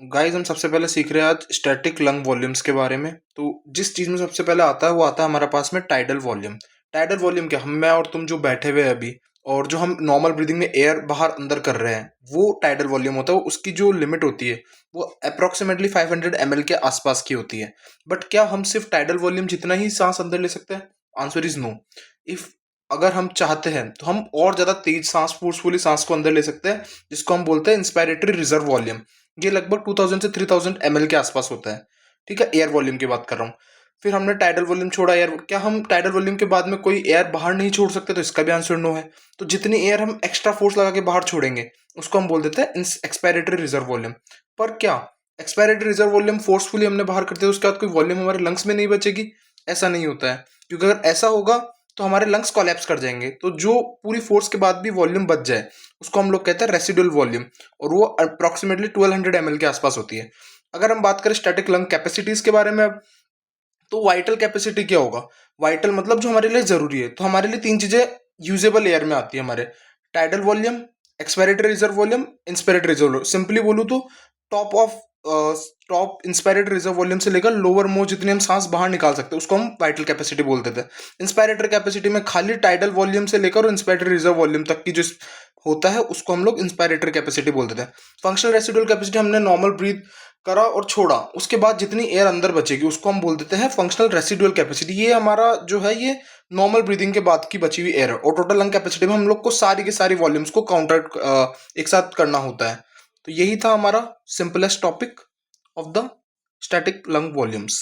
Guys हम सबसे पहले सीख रहे हैं आज स्टैटिक लंग वॉल्यूम्स के बारे में। तो जिस चीज में सबसे पहले आता है वो आता है हमारे पास में टाइडल वॉल्यूम। टाइडल वॉल्यूम क्या, हम मैं और तुम जो बैठे हुए हैं अभी, और जो हम नॉर्मल ब्रीदिंग में एयर बाहर अंदर कर रहे हैं, वो टाइडल वॉल्यूम होता है। उसकी जो लिमिट होती है वो अप्रोक्सीमेटली 500 ml के आसपास की होती है। बट क्या हम सिर्फ टाइडल वॉल्यूम जितना ही सांस अंदर ले सकते हैं? Answer is no. इफ अगर हम चाहते हैं तो हम और ज्यादा तेज सांस, फोर्सफुली सांस को अंदर ले सकते हैं, जिसको हम बोलते हैं इंस्पायरेटरी रिजर्व वॉल्यूम। ये लगभग 2000 से 3000 ml के आसपास होता है। ठीक है, एयर वॉल्यूम की बात कर रहा हूँ। फिर हमने टाइडल वॉल्यूम छोड़ा एयर, क्या हम टाइडल वॉल्यूम के बाद में कोई एयर बाहर नहीं छोड़ सकते? तो इसका भी आंसर नो है। तो जितनी एयर हम एक्स्ट्रा फोर्स लगा के बाहर छोड़ेंगे उसको हम बोल देते हैं एक्सपायरेटरी रिजर्व वॉल्यूम। पर क्या एक्सपायरेटरी रिजर्व वॉल्यूम फोर्सफुली हमने बाहर कर दिया उसके बाद कोई वॉल्यूम हमारे लंग्स में नहीं बचेगी? ऐसा नहीं होता है, क्योंकि अगर ऐसा होगा तो हमारे लंग्स कोलैप्स कर जाएंगे। तो जो पूरी फोर्स के बाद भी वॉल्यूम बच जाए उसको हम लोग कहते हैं रेसिडुअल वॉल्यूम, और वो अप्रोक्सीमेटली 1200 ml के आसपास होती है। अगर हम बात करें स्टैटिक लंग कैपेसिटीज के बारे में, तो वाइटल कैपेसिटी क्या होगा? वाइटल मतलब जो हमारे लिए जरूरी है। तो हमारे लिए तीन चीजें यूजेबल एयर में आती है हमारे: tidal volume, expiratory reserve volume, inspiratory reserve volume. Simply बोलूँ तो top of top inspiratory reserve volume से लेकर लोअर मोस्ट जितनी हम सांस बाहर निकाल सकते हैं उसको हम वाइटल कैपेसिटी बोलते थे। इंस्पायरेटरी कैपेसिटी में खाली टाइडल वॉल्यूम से लेकर और इंस्पायरेटरी रिजर्व वॉल्यूम तक की जो होता है उसको हम लोग इंस्पायरेटरी कैपेसिटी बोलते थे। फंक्शनल रेसिडुअल कैपेसिटी, हमने नॉर्मल ब्रीथ करा और छोड़ा, उसके बाद जितनी एयर अंदर बचेगी उसको हम बोल देते हैं फंक्शनल रेसिडुअल कैपेसिटी। ये हमारा जो है ये नॉर्मल ब्रीदिंग के बाद की बची हुई एयर है। और टोटल लंग कैपेसिटी में हम लोग को सारी के सारी वॉल्यूम्स को काउंटर एक साथ करना होता है। तो यही था हमारा simplest topic of the static lung volumes.